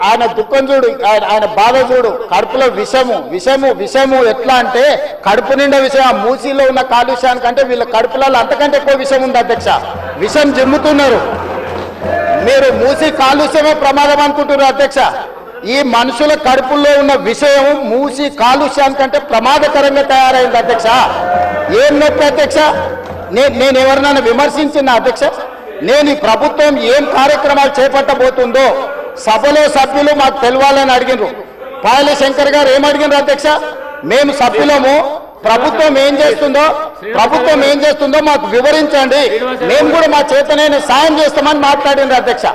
ఆయన దుఃఖం చూడు, ఆయన బాధ చూడు, కడుపులో విషము విషము విషము. ఎట్లా అంటే కడుపు నిండా విషయం. ఆ మూసీలో ఉన్న కాలుష్యానికంటే వీళ్ళ కడుపులలో అంతకంటే ఎక్కువ విషయం ఉంది అధ్యక్ష. విషం జిమ్ముతున్నారు. మీరు మూసి కాలుష్యమే ప్రమాదం అనుకుంటున్నారు అధ్యక్ష. ఈ మనుషుల కడుపుల్లో ఉన్న విషయం మూసి కాలుష్యానికంటే ప్రమాదకరంగా తయారైంది అధ్యక్ష. ఏం నొప్పి అధ్యక్ష? నేను ఎవరినైనా విమర్శించిన అధ్యక్ష? నేను ఈ ప్రభుత్వం ఏం కార్యక్రమాలు చేపట్టబోతుందో సభలో సభ్యులు మాకు తెలవాలని అడిగినారు. పాయల శంకర్ గారు ఏం అడిగినారు అధ్యక్ష? మేము సభ్యులము, ప్రభుత్వం ఏం చేస్తుందో మాకు వివరించండి, మేము కూడా మా చేతనైన సాయం చేస్తామని మాట్లాడింది అధ్యక్ష.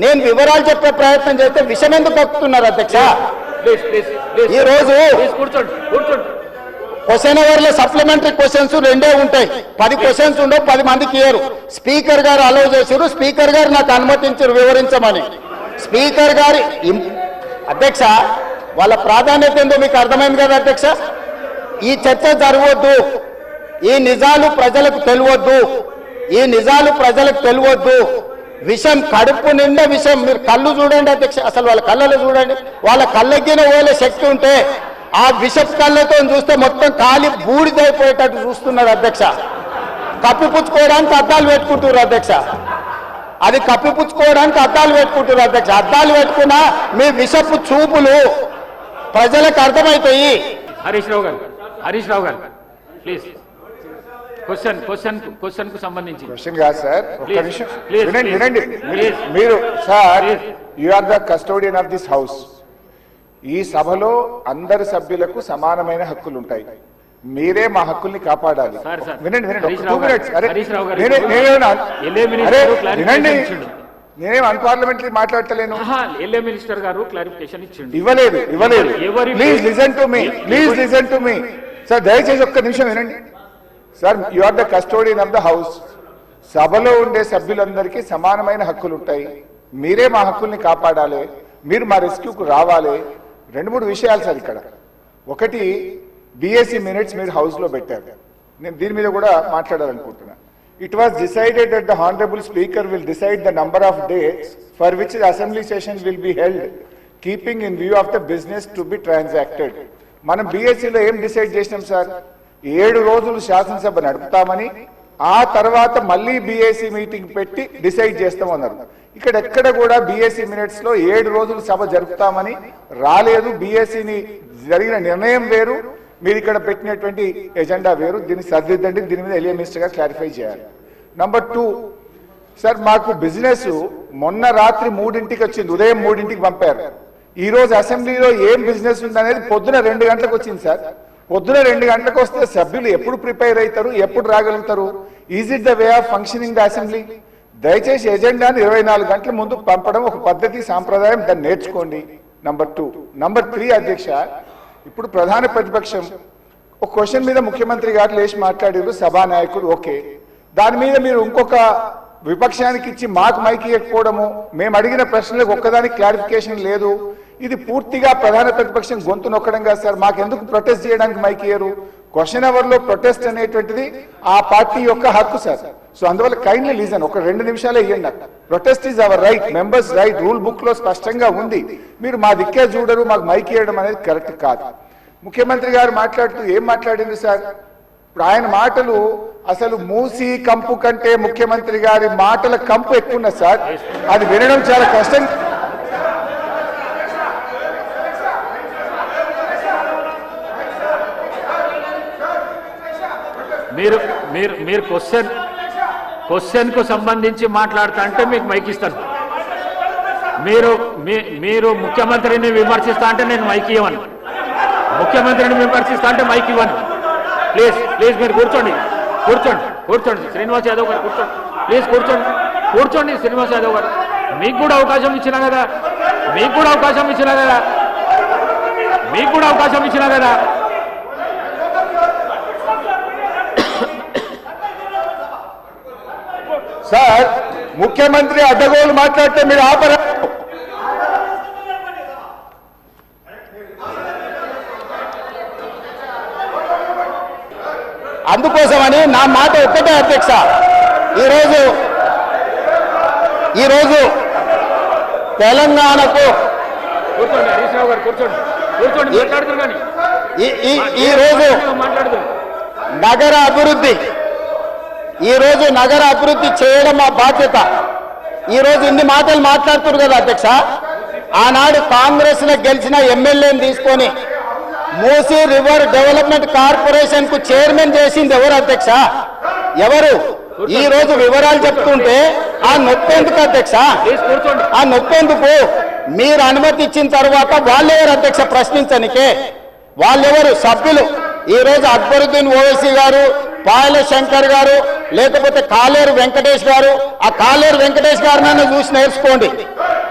నేను వివరాలు చెప్పే ప్రయత్నం చేస్తే విషయం ఎందుకు కక్కుతున్నారు అధ్యక్ష? ఈ రోజు క్వశ్చన్ అవర్లో సప్లిమెంటరీ క్వశ్చన్స్ 2 ఉంటాయి. 10 క్వశ్చన్స్ ఉండవు, 10 మందికి ఇయ్యరు. స్పీకర్ గారు అలౌ చేశారు, స్పీకర్ గారు నాకు అనుమతించారు వివరించమని. స్పీకర్ గారి అధ్యక్ష వాళ్ళ ప్రాధాన్యత ఏందో మీకు అర్థమైంది కదా అధ్యక్ష. ఈ చర్చ జరగవద్దు, ఈ నిజాలు ప్రజలకు తెలియవద్దు, విషం కడుపు నిండా విషం. మీరు కళ్ళు చూడండి అధ్యక్ష, అసలు వాళ్ళ కళ్ళలో చూడండి. వాళ్ళ కళ్ళెక్కిన ఓలే శక్తి ఉంటే ఆ విషపు కళ్ళతో చూస్తే మొత్తం కాలి బూడిదైపోయేటట్టు చూస్తున్నారు అధ్యక్ష. కప్పిపుచ్చుకోవడానికి అద్దాలు పెట్టుకుంటున్నారు అధ్యక్ష. అది కప్పిపుచ్చుకోవడానికి అద్దాలు పెట్టుకుంటున్నారు అధ్యక్ష. అద్దాలు పెట్టుకున్నా మీ విషపు చూపులు ప్రజలకు అర్థమవుతాయి. హరీష్ రావు గారు ప్లీజ్ క్వశ్చన్ కు సంబంధించి క్వశ్చన్ కాదు సార్, ఒక్క నిమిషం వినండి. మీరు sir, you are the custodian of this house. ఈ సభలో అందరి సభ్యులకు సమానమైన హక్కులు ఉంటాయి. మీరే మా హక్కుల్ని కాపాడాలి. వినండి 2 minutes. వినండి, నేనేం అన్పార్లమెంటరీ మాట్లాడతలేను. మినిస్టర్ గారు క్లారిఫికేషన్ ఇవ్వలేదు. Please listen to me sir, దయచేసి ఒక్క నిమిషం వినండి sir. You are the custodian of the house. సభలో ఉండే సభ్యులందరికీ సమానమైన హక్కులు ఉంటాయి. మీరే మా హక్కుల్ని కాపాడాలి, మీరు మా రెస్క్యూకు రావాలి. 2-3 విషయాలు సార్ ఇక్కడ. ఒకటి, BSc మినిట్స్ మీరు హౌస్ లో పెట్టారు. నేను దీని మీద కూడా మాట్లాడాలనుకుంటున్నా. It was decided that the Honorable Speaker will decide the number of days for which the assembly session will be held, keeping in view of the business to be transacted. మనం BScలో ఏం decide చేసినాం sir? 7 రోజులు శాసనసభ నడుపుతామని, ఆ తర్వాత మళ్ళీ BSc meeting పెట్టి decide చేస్తామన్నారు. ఇక్కడ ఎక్కడ కూడా BSc మినిట్స్ లో 7 రోజులు సభ జరుపుతామని రాలేదు. BScని జరిగిన నిర్ణయం వేరు, మీరు ఇక్కడ పెట్టినటువంటి ఎజెండా వేరు. దీన్ని సరిదిద్దండి. దీని మీద ఎలియా మినిస్టర్ గారు క్లారిఫై చేయాలి. నంబర్ 2 సార్, మాకు బిజినెస్ మొన్న రాత్రి 3ంటికి వచ్చింది, ఉదయం 3ంటికి పంపారు. ఈ రోజు అసెంబ్లీలో ఏం బిజినెస్ ఉందనేది పొద్దున 2 గంటలకు వచ్చింది సార్. పొద్దున 2 గంటలకు వస్తే సభ్యులు ఎప్పుడు ప్రిపేర్ అవుతారు, ఎప్పుడు రాగలుగుతారు? Is it the way of functioning the assembly? దయచేసి ఎజెండాను 24 గంటల ముందు పంపడం ఒక పద్ధతి, సాంప్రదాయం. దాన్ని నేర్చుకోండి. నంబర్ 2. నంబర్ 3 అధ్యక్ష, ఇప్పుడు ప్రధాన ప్రతిపక్షం ఒక క్వశ్చన్ మీద ముఖ్యమంత్రి గారు లేచి మాట్లాడారు, సభానాయకుడు ఓకే. దాని మీద మీరు ఇంకొక విపక్షానికి ఇచ్చి మాకు మైక్ ఇవ్వకపోవడము, మేము అడిగిన ప్రశ్నలకు ఒక్కదానికి క్లారిఫికేషన్ లేదు. ఇది పూర్తిగా ప్రధాన ప్రతిపక్షం గొంతు నొక్కడం కాదు సార్. మాకెందుకు ప్రొటెస్ట్ చేయడానికి మైక్ ఇయ్యరు? క్వశ్చన్ అవర్ లో ప్రొటెస్ట్ అనేటువంటిది ఆ పార్టీ యొక్క హక్కు సార్. సో అందువల్ల కైండ్లీ లిజన్, ఒక 2 నిమిషాలే ఇవ్వండి. Protest is our right, members right, rule book లో స్పష్టంగా ఉంది. మీరు మా దిక్కే చూడరు, మాకు మైక్ ఇవ్వడం అనేది కరెక్ట్ కాదు. ముఖ్యమంత్రి గారు మాట్లాడుతూ ఏం మాట్లాడింది సార్? ఇప్పుడు ఆయన మాటలు అసలు మూసి కంపు కంటే ముఖ్యమంత్రి గారి మాటల కంపు ఎక్కువ ఉన్నది సార్. అది వినడం చాలా కష్టం. మీరు క్వశ్చన్ కు సంబంధించి మాట్లాడుతా అంటే మీకు మైక్ ఇస్తాను. మీరు ముఖ్యమంత్రిని విమర్శిస్తా అంటే నేను మైక్ ఇవ్వను. ముఖ్యమంత్రిని విమర్శిస్తా అంటే మైక్ ఇవ్వను. ప్లీజ్ మీరు కూర్చోండి శ్రీనివాస్ యాదవ్ గారు కూర్చోండి. ప్లీజ్ కూర్చోండి శ్రీనివాస్ యాదవ్ గారు. మీకు కూడా అవకాశం ఇచ్చినా కదా. సార్, ముఖ్యమంత్రి అడ్డగోలు మాట్లాడితే మీరు ఆపరా? అందుకోసమని నా మాట ఒక్కటే అధ్యక్ష. ఈరోజు తెలంగాణకు కూర్చోండి కూర్చోండి మాట్లాడుతున్నారు కానీ ఈ రోజు మాట్లాడుతున్నారు. నగర అభివృద్ధి నగర అభివృద్ధి చేయడం మా బాధ్యత. ఈ రోజు ఇన్ని మాటలు మాట్లాడుతున్నారు కదా అధ్యక్ష. ఆనాడు కాంగ్రెస్ లో గెలిచిన ఎమ్మెల్యేని తీసుకొని మూసీ రివర్ డెవలప్మెంట్ కార్పొరేషన్ కు చైర్మన్ చేసింది ఎవరు అధ్యక్ష? ఎవరు? ఈ రోజు వివరాలు చెప్తుంటే ఆ నొప్పేందుకు అధ్యక్ష? ఆ నొప్పేందుకు? మీరు అనుమతి ఇచ్చిన తర్వాత వాళ్ళెవరు అధ్యక్ష ప్రశ్నించనికే? వాళ్ళెవరు సభ్యులు? ఈ రోజు అక్బరుద్దీన్ ఓవైసీ గారు, పాయల శంకర్ గారు, లేకపోతే కాలేరు వెంకటేష్ గారు. ఆ కాలేరు వెంకటేష్ గారినైనా చూసి నేర్చుకోండి,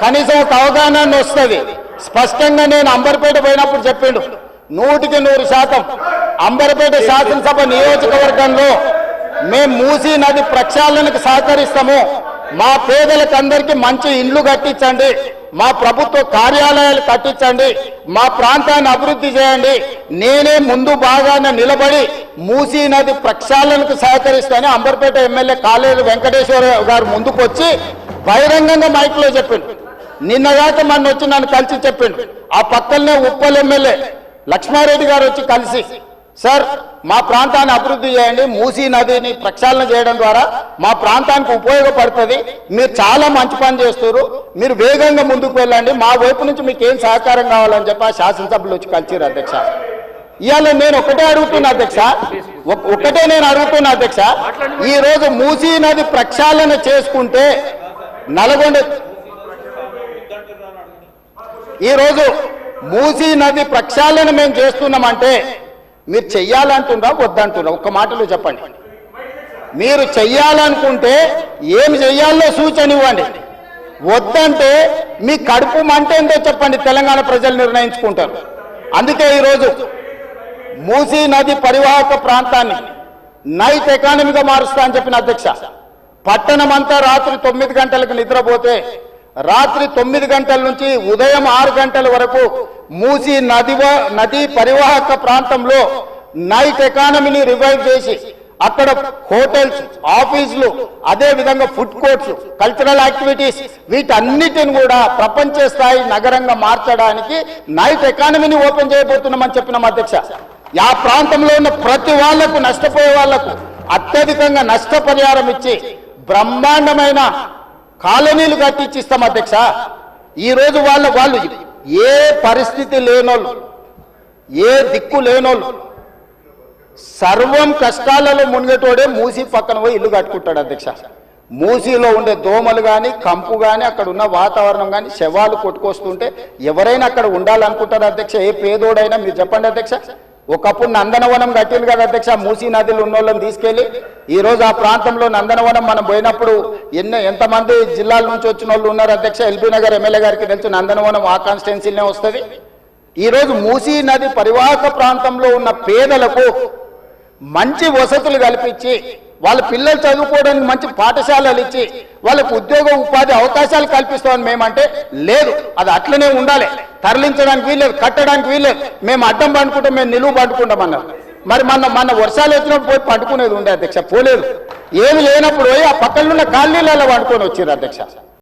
కనీసం ఒక అవగాహన వస్తుంది. స్పష్టంగా నేను అంబర్పేట పోయినప్పుడు చెప్పిండు, 100% అంబర్పేట శాసనసభ నియోజకవర్గంలో మేము మూసీ నది ప్రక్షాళనకు సహకరిస్తాము. మా పేదలకు అందరికీ మంచి ఇండ్లు కట్టించండి, మా ప్రభుత్వ కార్యాలయాలు కట్టించండి, మా ప్రాంతాన్ని అభివృద్ధి చేయండి, నేనే ముందు బాగానే నిలబడి మూసీ నది ప్రక్షాళనకు సహకరిస్తానని అంబర్పేట ఎమ్మెల్యే కాలేరు వెంకటేశ్వర గారు ముందుకు వచ్చి బహిరంగంగా మైక్లో చెప్పిండు. నిన్నగాక మొన్న వచ్చి నన్ను కలిసి చెప్పిండు. ఆ పక్కనే ఉప్పల్ ఎమ్మెల్యే లక్ష్మారెడ్డి గారు వచ్చి కలిసి, సార్ మా ప్రాంతాన్ని అభివృద్ధి చేయండి, మూసీ నదిని ప్రక్షాళన చేయడం ద్వారా మా ప్రాంతానికి ఉపయోగపడుతుంది, మీరు చాలా మంచి పని చేస్తారు, మీరు వేగంగా ముందుకు వెళ్ళండి, మా వైపు నుంచి మీకు ఏం సహకారం కావాలని చెప్పి ఆ శాసనసభలో వచ్చి కలిసిరు అధ్యక్ష. ఇవాళ నేను ఒకటే అడుగుతున్నా అధ్యక్ష, ఈ రోజు మూసీ నది ప్రక్షాళన చేసుకుంటే నల్గొండ, ఈ రోజు మూసీ నది ప్రక్షాళన మేము చేస్తున్నామంటే మీరు చెయ్యాలంటున్నా వద్దంటున్నా? ఒక్క మాటలో చెప్పండి. మీరు చెయ్యాలనుకుంటే ఏం చెయ్యాలో సూచన ఇవ్వండి, వద్దంటే మీ కడుపు మంట ఏందో చెప్పండి, తెలంగాణ ప్రజలు నిర్ణయించుకుంటారు. అందుకే ఈరోజు మూసీ నది పరివాహక ప్రాంతాన్ని నైట్ ఎకానమీగా మారుస్తా అని చెప్పిన అధ్యక్ష. పట్టణం అంతా రాత్రి 9 గంటలకు నిద్రపోతే రాత్రి 9 గంటల నుంచి ఉదయం 6 గంటల వరకు మూసీ నది పరివాహక ప్రాంతంలో నైట్ ఎకానమీని రివైవ్ చేసి అక్కడ హోటల్స్, ఆఫీసులు, అదే విధంగా ఫుడ్ కోర్ట్స్, కల్చరల్ యాక్టివిటీస్, వీటన్నిటిని కూడా ప్రపంచ స్థాయి నగరంగా మార్చడానికి నైట్ ఎకానమీని ఓపెన్ చేయబోతున్నామని చెప్పినాం అధ్యక్ష. ఆ ప్రాంతంలో ఉన్న ప్రతి వాళ్లకు, నష్టపోయే వాళ్లకు అత్యధికంగా నష్టపరిహారం ఇచ్చి బ్రహ్మాండమైన కాలనీలు కట్టించిస్తాం అధ్యక్ష. ఈ రోజు వాళ్ళు ఏ పరిస్థితి లేనోళ్ళు, ఏ దిక్కు లేనోళ్ళు, సర్వం కష్టాలలో మునిగేటోడే మూసీ పక్కన పోయి ఇల్లు కట్టుకుంటాడు అధ్యక్ష. మూసీలో ఉండే దోమలు కానీ, కంపు కానీ, అక్కడ ఉన్న వాతావరణం కానీ, శవాలు కొట్టుకొస్తుంటే ఎవరైనా అక్కడ ఉండాలనుకుంటారు అధ్యక్ష? ఏ పేదోడైనా మీరు చెప్పండి అధ్యక్ష. ఒకప్పుడు నందనవనం కట్టింది కదా అధ్యక్ష, మూసీ నదిలో ఉన్న వాళ్ళని తీసుకెళ్లి. ఈ రోజు ఆ ప్రాంతంలో నందనవనం మనం పోయినప్పుడు ఎంతమంది జిల్లాల నుంచి వచ్చిన వాళ్ళు ఉన్నారు అధ్యక్ష? ఎల్బీ నగర్ ఎమ్మెల్యే గారికి తెలుసు, నందనవనం ఆ కాన్స్టిట్యున్సీనే వస్తుంది. ఈ రోజు మూసీ నది పరివాహక ప్రాంతంలో ఉన్న పేదలకు మంచి వసతులు కల్పించి, వాళ్ళ పిల్లలు చదువుకోవడానికి మంచి పాఠశాలలు ఇచ్చి, వాళ్ళకు ఉద్యోగ ఉపాధి అవకాశాలు కల్పిస్తామని మేమంటే లేదు, అది అట్లనే ఉండాలి, తరలించడానికి వీల్లేదు, కట్టడానికి వీల్లేదు, మేము అడ్డం పండుకుంటాం, మేము నిలువు పండుకుంటాం అన్నారు. మరి మన వర్షాలు వచ్చినప్పుడు పోయి పండుకునేది ఉండే అధ్యక్ష, పోలేదు. ఏమి లేనప్పుడు పోయి ఆ పక్కన ఉన్న కాలనీలలో పండుకొని వచ్చారు అధ్యక్ష.